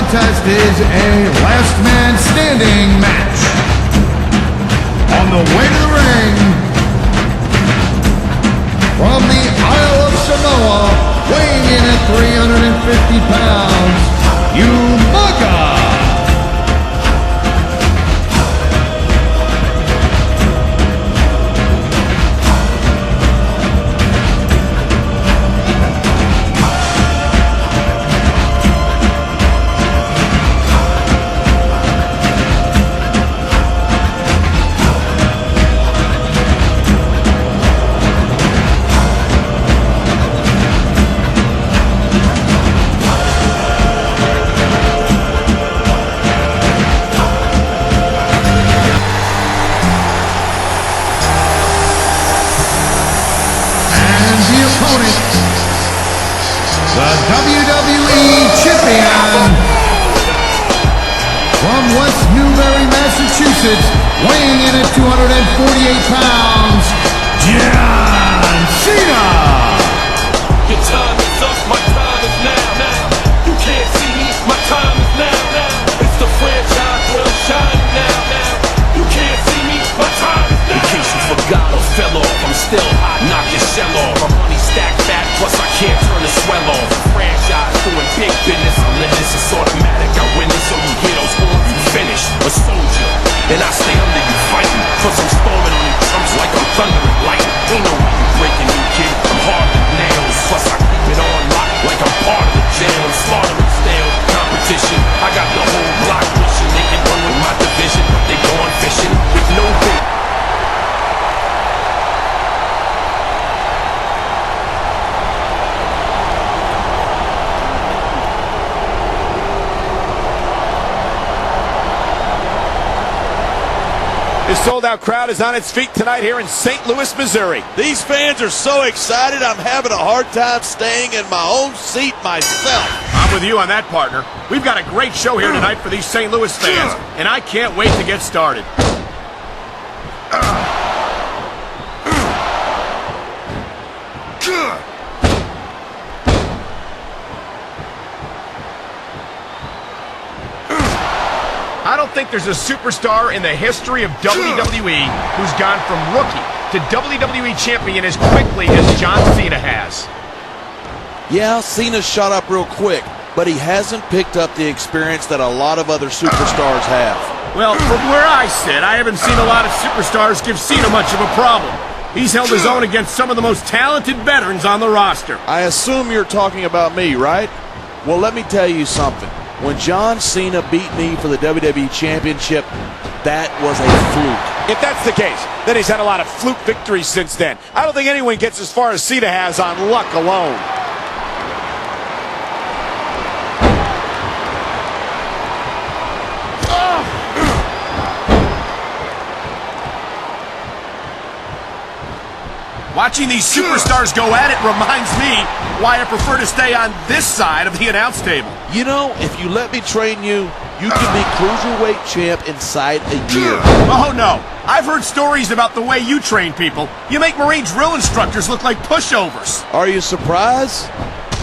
contest is a last man standing match. On the way to the ring, from the Isle of Samoa, weighing in at 350 pounds, Umaga. The WWE Champion from West Newbury, Massachusetts, weighing in at 248 pounds, John Cena. Your time is up, my time is now. You can't see me, my time is now. It's the franchise where I'm shining now. You can't see me, my time is now. In case you forgot or fell off, I'm still hot, knock your shell off. My money stacked fat, plus I can't turn the swell off. Franchise doing big business, I live this, it's automatic. I win this, so you hear those horns, you finish. A soldier, and I stay under you fighting. Plus I'm storming on you trumps like I'm thunder and lightning. Ain't no way you breaking me, kid, I'm hard as nails. Plus I keep it on lock like I'm part of the jail. I'm slaughtering stale competition. I got the whole block wishing they can run with my division, but they going fishing with no bait. The sold-out crowd is on its feet tonight here in St. Louis, Missouri. These fans are so excited, I'm having a hard time staying in my own seat myself. I'm with you on that, partner. We've got a great show here tonight for these St. Louis fans, and I can't wait to get started. I don't think there's a superstar in the history of WWE who's gone from rookie to WWE champion as quickly as John Cena has. Yeah, Cena shot up real quick, but he hasn't picked up the experience that a lot of other superstars have. Well, from where I sit, I haven't seen a lot of superstars give Cena much of a problem. He's held his own against some of the most talented veterans on the roster. I assume you're talking about me, right? Well, let me tell you something. When John Cena beat me for the WWE Championship, that was a fluke. If that's the case, then he's had a lot of fluke victories since then. I don't think anyone gets as far as Cena has on luck alone. Watching these superstars go at it reminds me why I prefer to stay on this side of the announce table. You know, if you let me train you, you can be cruiserweight champ inside a year. Oh, no. I've heard stories about the way you train people. You make Marine drill instructors look like pushovers. Are you surprised?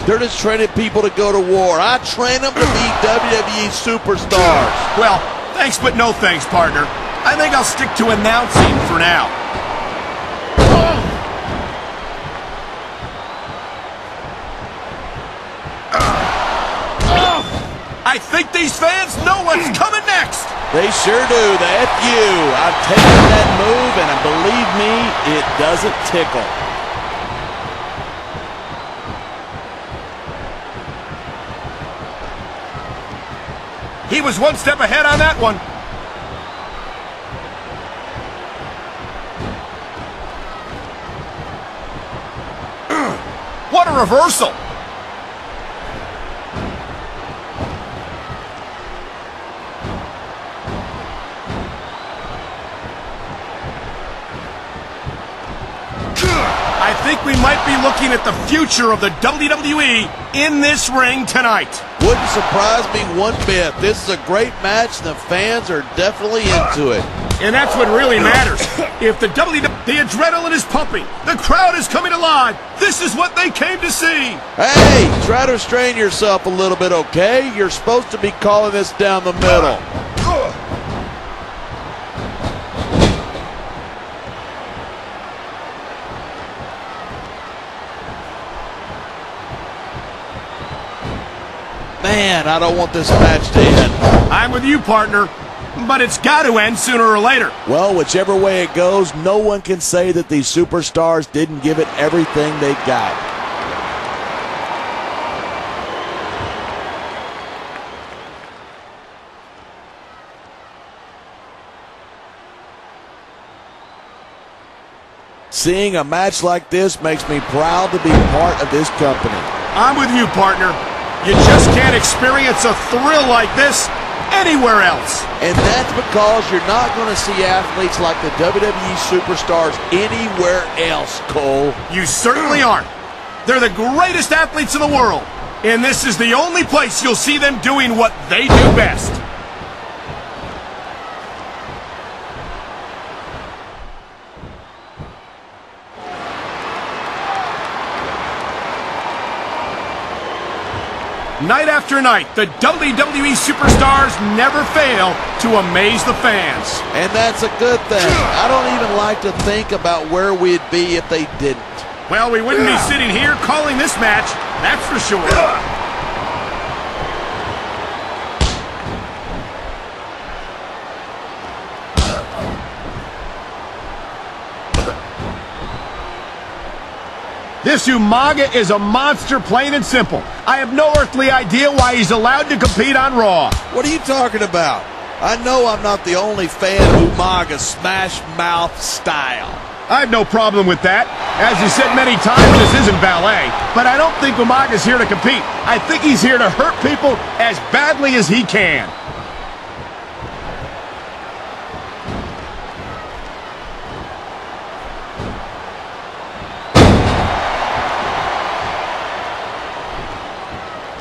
They're just training people to go to war. I train them to be WWE superstars. Well, thanks but no thanks, partner. I think I'll stick to announcing for now. I think these fans know what's coming next. They sure do. The FU. I've taken that move, and believe me, it doesn't tickle. He was one step ahead on that one. What a reversal. I think we might be looking at the future of the WWE in this ring tonight. Wouldn't surprise me one bit. This is a great match. The fans are definitely into it. And that's what really matters. If the WWE The adrenaline is pumping. The crowd is coming alive. This is what they came to see. Hey, try to restrain yourself a little bit, okay? You're supposed to be calling this down the middle. Man, I don't want this match to end. I'm with you, partner. But it's got to end sooner or later. Well, whichever way it goes, no one can say that these superstars didn't give it everything they got. Seeing a match like this makes me proud to be part of this company. I'm with you, partner. You just can't experience a thrill like this anywhere else. And that's because you're not going to see athletes like the WWE superstars anywhere else, Cole. You certainly aren't. They're the greatest athletes in the world. And this is the only place you'll see them doing what they do best. Night after night, the WWE superstars never fail to amaze the fans. And that's a good thing. I don't even like to think about where we'd be if they didn't. Well, we wouldn't be sitting here calling this match, that's for sure. This Umaga is a monster, plain and simple. I have no earthly idea why he's allowed to compete on Raw. What are you talking about? I know I'm not the only fan of Umaga's smash mouth style. I have no problem with that. As you said many times, this isn't ballet. But I don't think Umaga's here to compete. I think he's here to hurt people as badly as he can.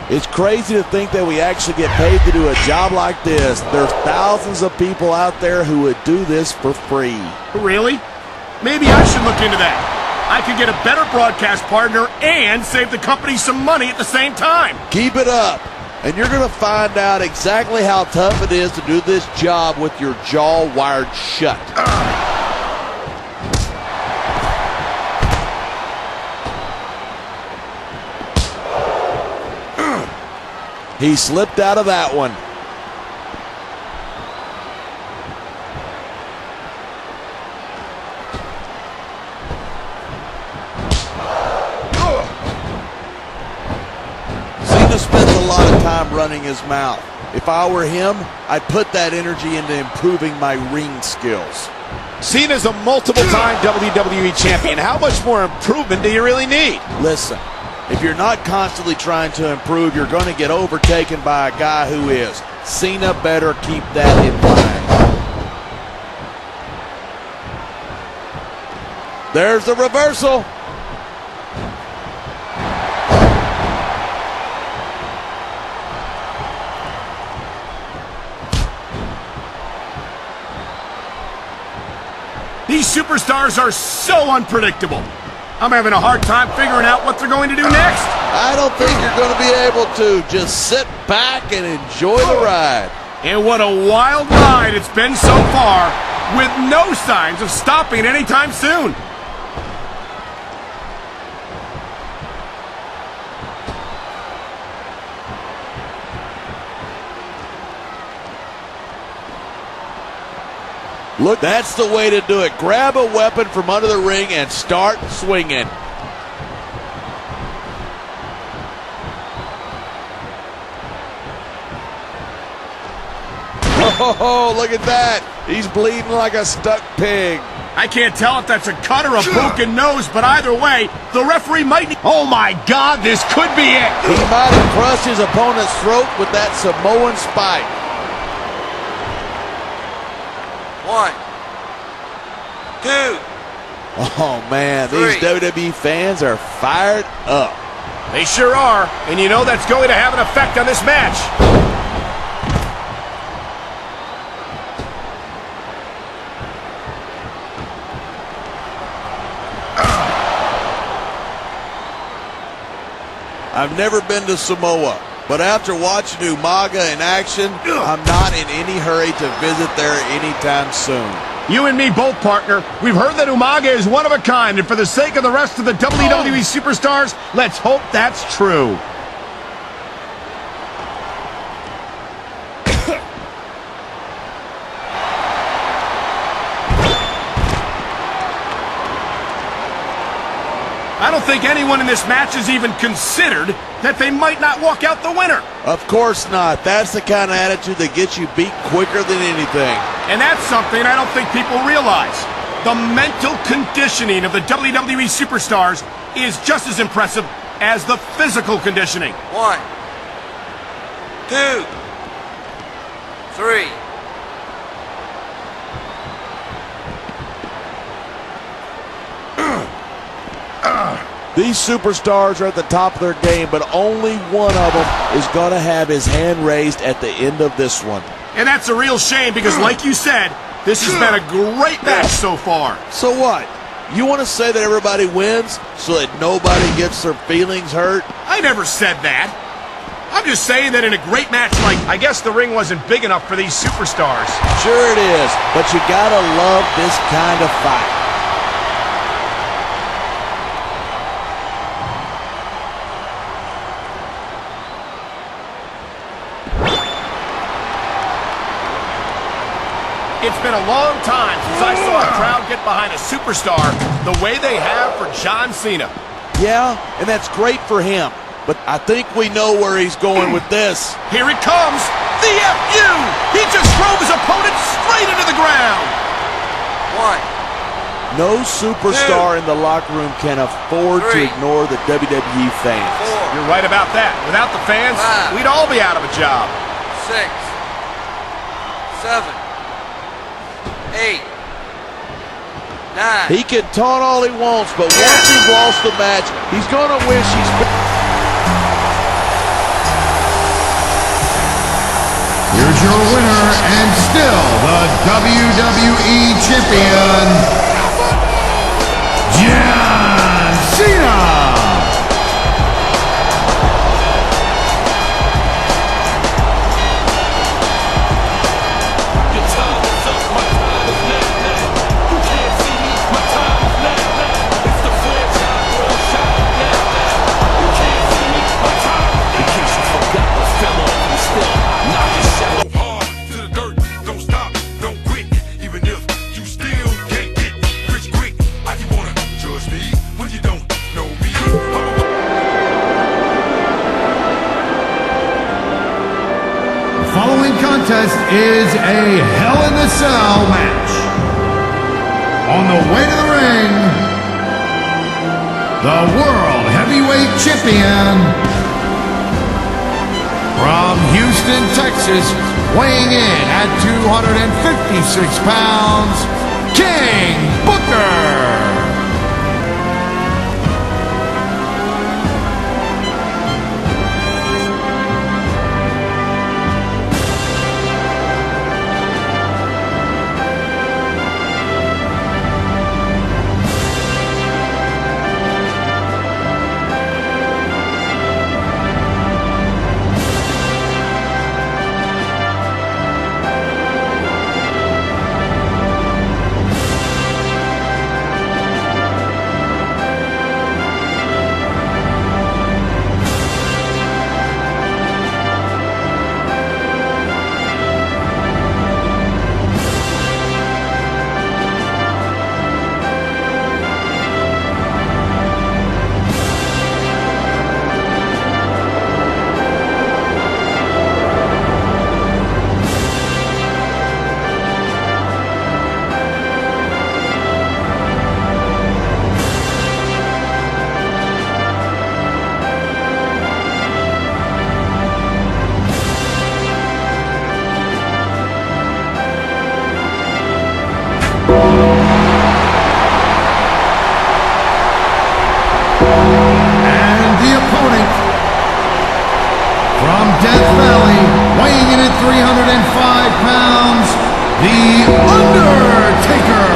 It's crazy to think that we actually get paid to do a job like this. There's thousands of people out there who would do this for free. Really? Maybe I should look into that. I could get a better broadcast partner and save the company some money at the same time. Keep it up, and you're going to find out exactly how tough it is to do this job with your jaw wired shut. He slipped out of that one. Cena spends a lot of time running his mouth. If I were him, I'd put that energy into improving my ring skills. Cena's a multiple-time WWE champion. How much more improvement do you really need? Listen. If you're not constantly trying to improve, you're going to get overtaken by a guy who is. Cena better keep that in mind. There's the reversal. These superstars are so unpredictable. I'm having a hard time figuring out what they're going to do next. I don't think you're going to be able to. Just sit back and enjoy the ride. And what a wild ride it's been so far, with no signs of stopping anytime soon. Look, that's the way to do it. Grab a weapon from under the ring and start swinging. Oh, look at that. He's bleeding like a stuck pig. I can't tell if that's a cut or a broken nose, but either way, the referee might... Oh my God, this could be it. He might have crushed his opponent's throat with that Samoan spike. 1, 2. Oh, man, these WWE fans are fired up. They sure are, and you know that's going to have an effect on this match. I've never been to Samoa, but after watching Umaga in action, I'm not in any hurry to visit there anytime soon. You and me both, partner. We've heard that Umaga is one of a kind, and for the sake of the rest of the WWE superstars, let's hope that's true. I don't think anyone in this match has even considered that they might not walk out the winner. Of course not. That's the kind of attitude that gets you beat quicker than anything. And that's something I don't think people realize. The mental conditioning of the WWE superstars is just as impressive as the physical conditioning. 1, 2, 3. These superstars are at the top of their game, but only one of them is going to have his hand raised at the end of this one. And that's a real shame because, like you said, this has been a great match so far. So what? You want to say that everybody wins so that nobody gets their feelings hurt? I never said that. I'm just saying that in a great match like... I guess the ring wasn't big enough for these superstars. Sure it is, but you got to love this kind of fight. It's been a long time since I saw a crowd get behind a superstar the way they have for John Cena. Yeah, and that's great for him, but I think we know where he's going with this. Here it comes, the FU! He just drove his opponent straight into the ground! 1, No superstar in the locker room can afford to 3, ignore the WWE fans. 4, You're right about that. Without the fans, 5, we'd all be out of a job. 6, 7, 8, 9. He can taunt all he wants, but once he's lost the match, he's going to wish he's... Here's your winner and still the WWE Champion, John Cena! Your time is up, my time is now. You can't see me, my time is now. It's the franchise world shine now. You can't see me, my time is now. In case you forgot what fell off, we still knock your shadow hard to the dirt. Don't stop, don't quit, even if you still can't get rich quick. How you wanna judge me when you don't know me? The following contest is a Hell in the Cell match. On the way to the ring, the World Heavyweight Champion from Houston, Texas, weighing in at 256 pounds, King Booker. Death Valley, weighing in at 305 pounds, the Undertaker.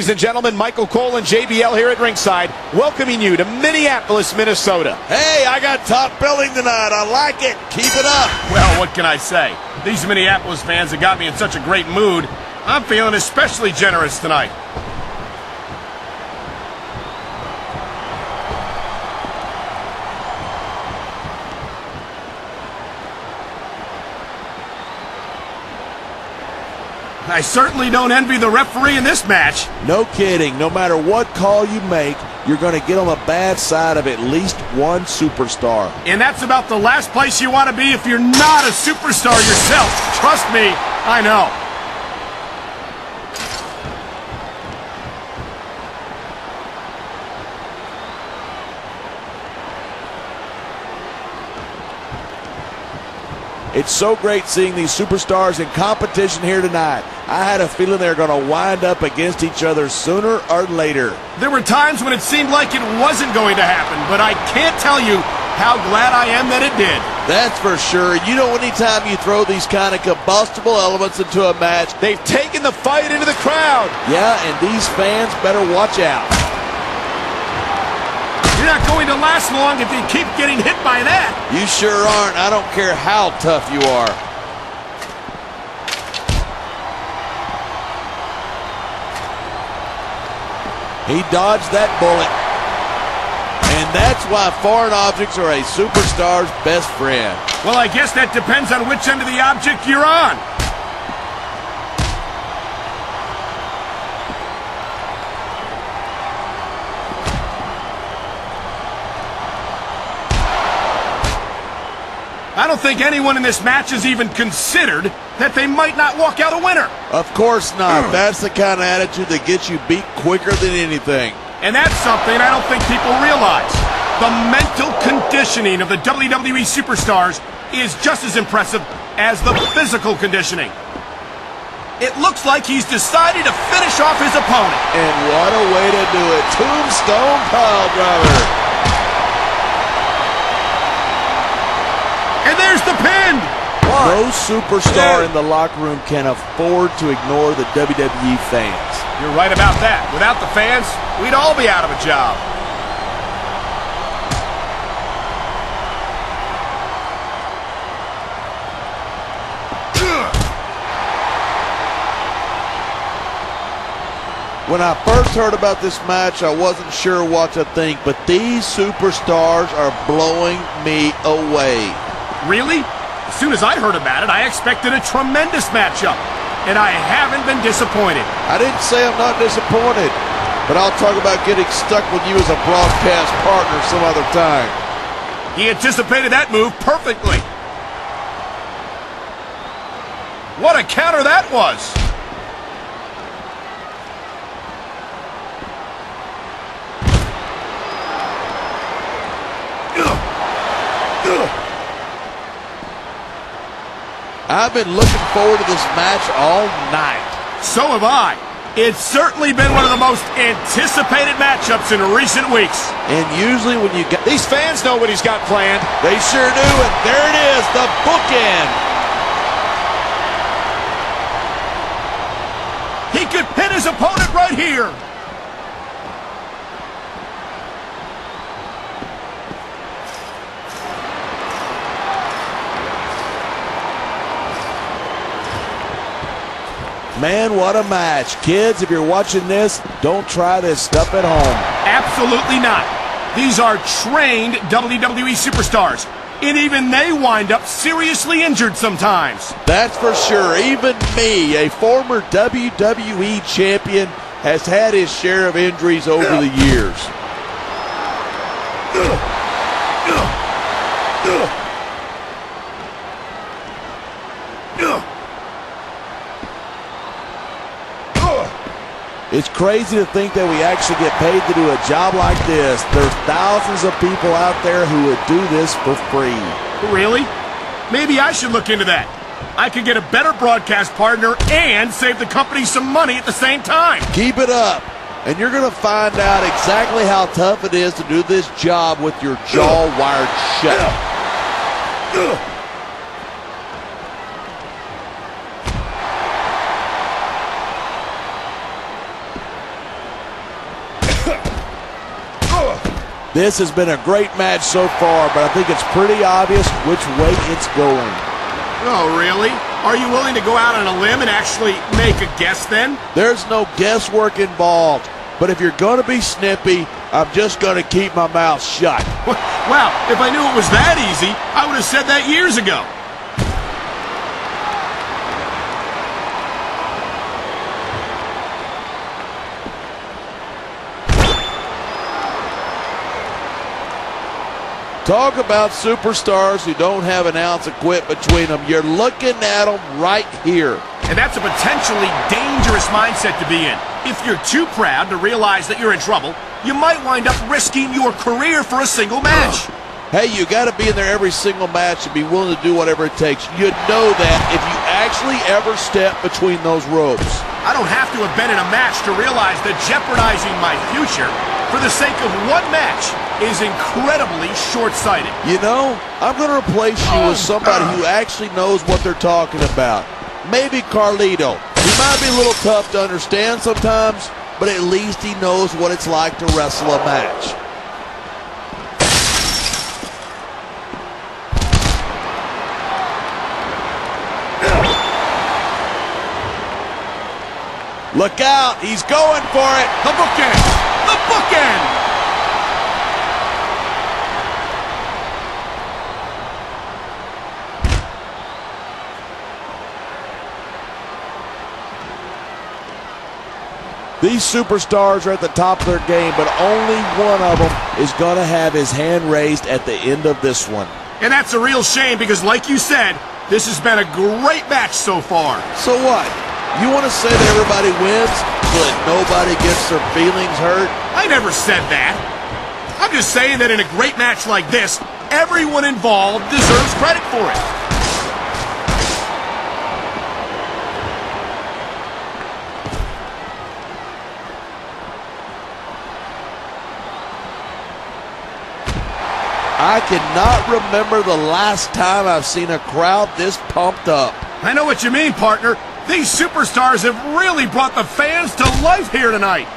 ladies and gentlemen. Michael Cole and JBL here at ringside, welcoming you to Minneapolis, Minnesota. Hey, I got top billing tonight. I like it. Keep it up. Well, what can I say? These Minneapolis fans have got me in such a great mood. I'm feeling especially generous tonight. I certainly don't envy the referee in this match. No kidding. No matter what call you make, you're going to get on the bad side of at least one superstar. And that's about the last place you want to be if you're not a superstar yourself. Trust me, I know. It's so great seeing these superstars in competition here tonight. I had a feeling they were going to wind up against each other sooner or later. There were times when it seemed like it wasn't going to happen, but I can't tell you how glad I am that it did. That's for sure. You know, anytime you throw these kind of combustible elements into a match, They've taken the fight into the crowd. yeah, and these fans better watch out. You're not going to last long if you keep getting hit by that. You sure aren't. I don't care how tough you are. He dodged that bullet. And that's why foreign objects are a superstar's best friend. Well, I guess that depends on which end of the object you're on. I don't think anyone in this match has even considered that they might not walk out a winner. Of course not. That's the kind of attitude that gets you beat quicker than anything. And that's something I don't think people realize. The mental conditioning of the WWE superstars is just as impressive as the physical conditioning. It looks like he's decided to finish off his opponent. And what a way to do it. Tombstone pile driver. And there's the pin! No superstar in the locker room can afford to ignore the WWE fans. You're right about that. Without the fans, we'd all be out of a job. When I first heard about this match, I wasn't sure what to think, but these superstars are blowing me away. Really? As soon as I heard about it, I expected a tremendous matchup. And I haven't been disappointed. I didn't say I'm not disappointed, but I'll talk about getting stuck with you as a broadcast partner some other time. He anticipated that move perfectly. What a counter that was! I've been looking forward to this match all night. So have I. It's certainly been one of the most anticipated matchups in recent weeks. And usually when you get... These fans know what he's got planned. They sure do, and there it is, the bookend. He could pin his opponent right here. Man, what a match. Kids, if you're watching this, don't try this stuff at home. Absolutely not. These are trained WWE superstars, and even they wind up seriously injured sometimes. That's for sure. Even me, a former WWE champion, has had his share of injuries over the years. It's crazy to think that we actually get paid to do a job like this. There's thousands of people out there who would do this for free. Really? Maybe I should look into that. I could get a better broadcast partner and save the company some money at the same time. Keep it up, and you're going to find out exactly how tough it is to do this job with your jaw wired shut. This has been a great match so far, but I think it's pretty obvious which way it's going. Oh, really? Are you willing to go out on a limb and actually make a guess then? There's no guesswork involved, but if you're going to be snippy, I'm just going to keep my mouth shut. Wow, if I knew it was that easy, I would have said that years ago. Talk about superstars who don't have an ounce of quit between them. You're looking at them right here. And that's a potentially dangerous mindset to be in. If you're too proud to realize that you're in trouble, you might wind up risking your career for a single match. Hey, you got to be in there every single match and be willing to do whatever it takes. You know that if you actually ever step between those ropes. I don't have to have been in a match to realize that jeopardizing my future for the sake of one match is incredibly short-sighted. You know, I'm going to replace you with somebody who actually knows what they're talking about. Maybe Carlito. He might be a little tough to understand sometimes, but at least he knows what it's like to wrestle a match. Look out, he's going for it. The bookend! The bookend! These superstars are at the top of their game, but only one of them is going to have his hand raised at the end of this one. And that's a real shame because, like you said, this has been a great match so far. So what? You want to say that everybody wins so that nobody gets their feelings hurt? I never said that. I'm just saying that in a great match like this, everyone involved deserves credit for it. I cannot remember the last time I've seen a crowd this pumped up. I know what you mean, partner. These superstars have really brought the fans to life here tonight.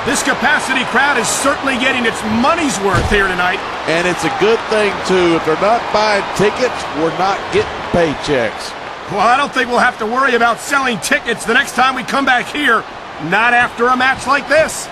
This capacity crowd is certainly getting its money's worth here tonight. And it's a good thing, too. If they're not buying tickets, we're not getting paychecks. Well, I don't think we'll have to worry about selling tickets the next time we come back here. Not after a match like this.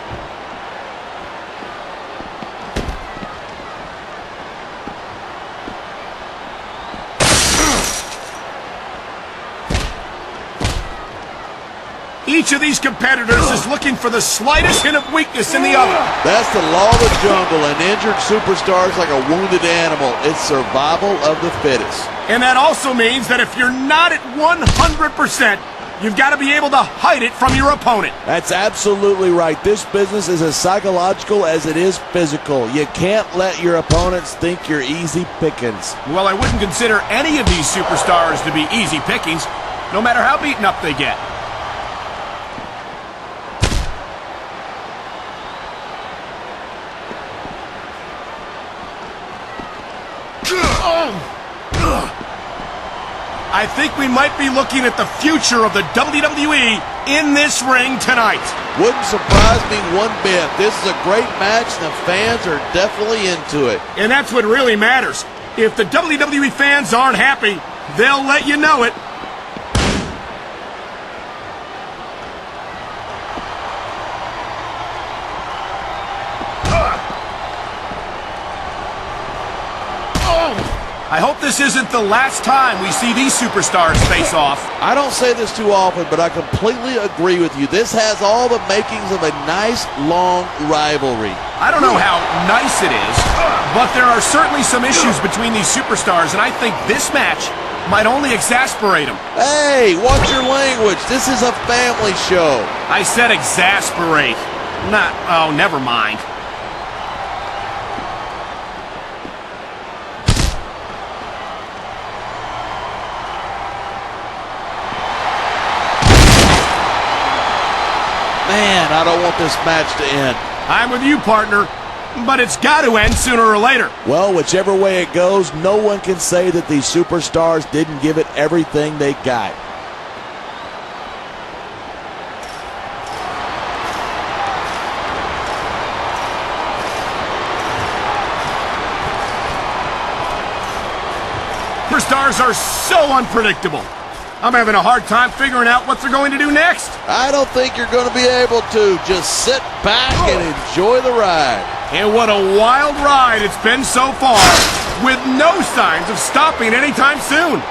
Each of these competitors is looking for the slightest hint of weakness in the other. That's the law of the jungle. An injured superstar is like a wounded animal. It's survival of the fittest. And that also means that if you're not at 100%, you've got to be able to hide it from your opponent. That's absolutely right. This business is as psychological as it is physical. You can't let your opponents think you're easy pickings. Well, I wouldn't consider any of these superstars to be easy pickings, no matter how beaten up they get. I think we might be looking at the future of the WWE in this ring tonight. Wouldn't surprise me one bit. This is a great match, and the fans are definitely into it. And that's what really matters. If the WWE fans aren't happy, they'll let you know it. I hope this isn't the last time we see these superstars face off. I don't say this too often, but I completely agree with you. This has all the makings of a nice, long rivalry. I don't know how nice it is, but there are certainly some issues between these superstars, and I think this match might only exasperate them. Hey, watch your language. This is a family show. I said exasperate. Not, oh, never mind. Man, I don't want this match to end. I'm with you, partner. but it's got to end sooner or later. Well, whichever way it goes, no one can say that these superstars didn't give it everything they got. Superstars are so unpredictable. I'm having a hard time figuring out what they're going to do next. I don't think you're going to be able to. Just sit back and enjoy the ride. And what a wild ride it's been so far, with no signs of stopping anytime soon.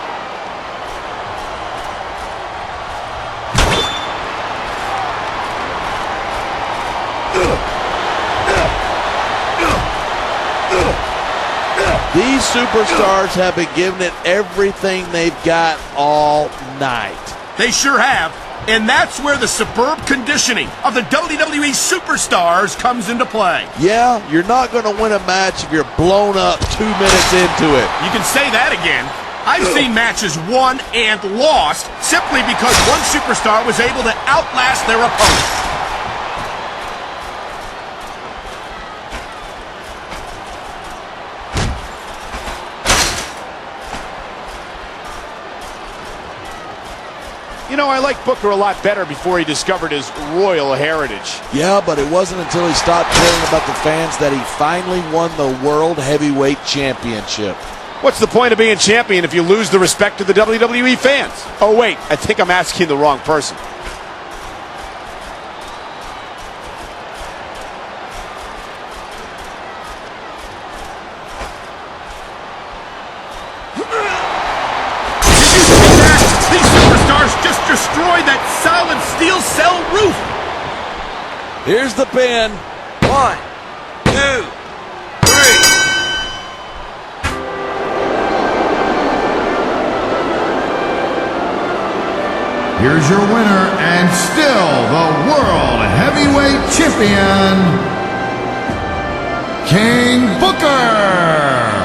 These superstars have been giving it everything they've got all night. They sure have. And that's where the superb conditioning of the WWE Superstars comes into play. Yeah, you're not going to win a match if you're blown up 2 minutes into it. You can say that again. I've seen matches won and lost simply because one superstar was able to outlast their opponent. You know, I liked Booker a lot better before he discovered his royal heritage. Yeah, but it wasn't until he stopped caring about the fans that he finally won the World Heavyweight Championship. What's the point of being champion if you lose the respect of the WWE fans? Oh, wait, I think I'm asking the wrong person. Destroy that solid steel cell roof. Here's the pin. 1, 2, 3. Here's your winner and still the World Heavyweight Champion, King Booker.